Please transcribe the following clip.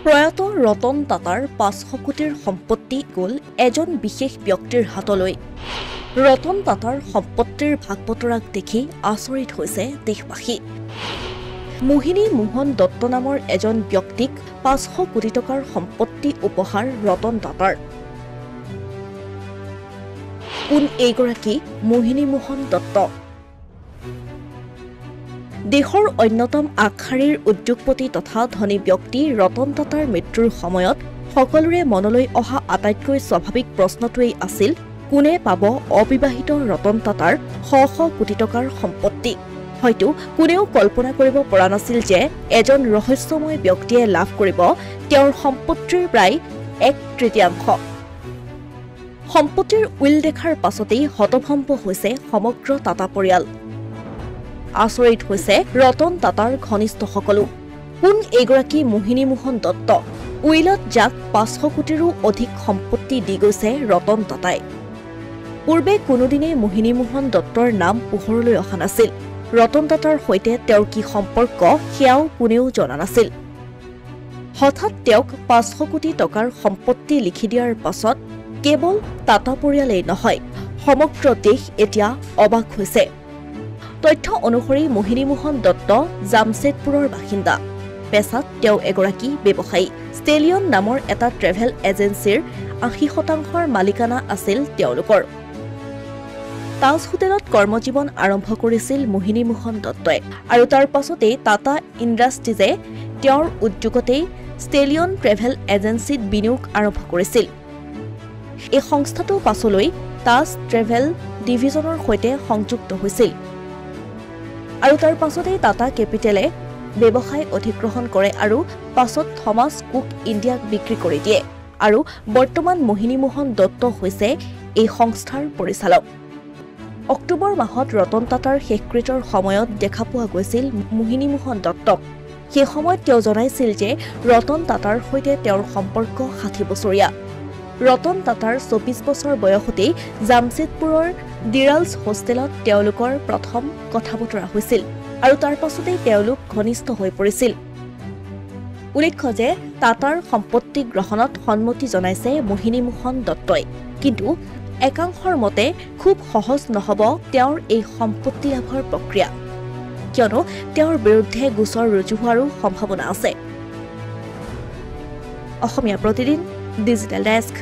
প্ৰয়াত ৰতন টাটাৰ ৫০০ কোটিৰ সম্পত্তি গ'ল এজন বিশেষ ব্যক্তিৰ হাতলৈ। ৰতন টাটাৰ সম্পত্তিৰ ভাগ বতৰাক দেখি আচৰিত হৈছে দেশবাসী। মোহিনী মোহন দত্ত নামৰ এজন ব্যক্তিক ৫০০ কোটি টকাৰ সম্পত্তি উপহাৰ ৰতন টাটাৰ। কোন এইগৰাকী মোহিনী মোহন দত্ত? দেশৰ অন্যতম আগশাৰীৰ উদ্যোগপতি তথা ধনী ব্যক্তি ৰতন টাটাৰ মৃত্যুৰ সময়ত সকলোৰে মনলৈ অহা আটাইতকৈ স্বাভাৱিক প্ৰশ্নটোৱেই আছিল, কোনে পাব অবিবাহিত ৰতন টাটাৰ শ কোটি টকাৰ সম্পত্তি? হয়তো কোনেও কল্পনা কৰিব পৰা নাছিল যে এজন ৰহস্যময় ব্যক্তিয়ে লাভ কৰিব তেওঁৰ সম্পত্তিৰ প্ৰায় 1/3। সম্পত্তিৰ উইল দেখাৰ পাছতেই হতভম্ব হৈছে সমগ্ৰ টাটা পৰিয়াল। আচৰিত হৈছে ৰতন টাটাৰ ঘনিষ্ঠসকলো। কোন এইগৰাকী মোহিনী মোহন দত্ত? উইলত যাক ৫০০ কোটিৰো অধিক সম্পত্তি দি গৈছে ৰতন টাটাই। পূৰ্বে কোনোদিনেই মোহিনী মোহন দত্তৰ নাম পোহৰলৈ অহা নাছিল। ৰতন টাটাৰ সৈতে তেওঁৰ কি সম্পৰ্ক সেয়াও কোনেও জনা নাছিল। হঠাৎ তেওঁক ৫০০ কোটি টকাৰ সম্পত্তি লিখি দিয়াৰ পাছত কেৱল টাটা পৰিয়ালেই নহয়, সমগ্ৰ দেশ এতিয়া অবাক হৈছে। তথ্য অনুসৰি মোহিনী মোহন দত্ত জামছেদপুৰৰ বাসিন্দা। পেছাত তেওঁ এগৰাকী ব্যৱসায়ী। ষ্টেলিয়ন নামৰ এটা ট্ৰেভেল এজেঞ্চিৰ ৮০% মালিকানা আছিল তেওঁলোকৰ। তাজ হোটেলত কৰ্মজীৱন আৰম্ভ কৰিছিল মোহিনী মোহন দত্তই আৰু তাৰ পাছতেই টাটা ইণ্ডাষ্ট্ৰিজে তেওঁৰ উদ্যোগতেই ষ্টেলিয়ন ট্ৰেভেল এজেঞ্চিত বিনিয়োগ আৰম্ভ কৰিছিল। এই সংস্থাটো পাছলৈ তাজ ট্ৰেভেল ডিভিজনৰ সৈতে সংযুক্ত হৈছিল আৰু তাৰ পাছতেই টাটা কেপিটেলে ব্যৱসায় অধিগ্ৰহণ কৰে আৰু পাছত থমাছ কুক ইণ্ডিয়াক বিক্ৰী কৰি দিয়ে আৰু বৰ্তমান মোহিনী মোহন দত্ত হৈছে এই সংস্থাৰ পৰিচালক। অক্টোবৰ মাহত ৰতন টাটাৰ শেষকৃত্যৰ সময়ত দেখা পোৱা গৈছিল মোহিনী মোহন দত্তক। সেই সময়ত তেওঁ জনাইছিল যে ৰতন টাটাৰ সৈতে তেওঁৰ সম্পৰ্ক ৬০ বছৰীয়া। ৰতন টাটাৰ ২৪ বছৰ বয়সতেই জামছেদপুৰৰ ডিৰালছ হোষ্টেলত তেওঁলোকৰ প্ৰথম কথা বতৰা হৈছিল আৰু তাৰ পাছতেই তেওঁলোক ঘনিষ্ঠ হৈ পৰিছিল। উল্লেখ্য যে টাটাৰ সম্পত্তি গ্ৰহণত সন্মতি জনাইছে মোহিনী মোহন দত্তই, কিন্তু একাংশৰ মতে খুব সহজ নহ'ব তেওঁৰ এই সম্পত্তি লাভৰ প্ৰক্ৰিয়া, কিয়নো তেওঁৰ বিৰুদ্ধে গোচৰ ৰুজু হোৱাৰো সম্ভাৱনা আছে। Asomiya Pratidin digital desk.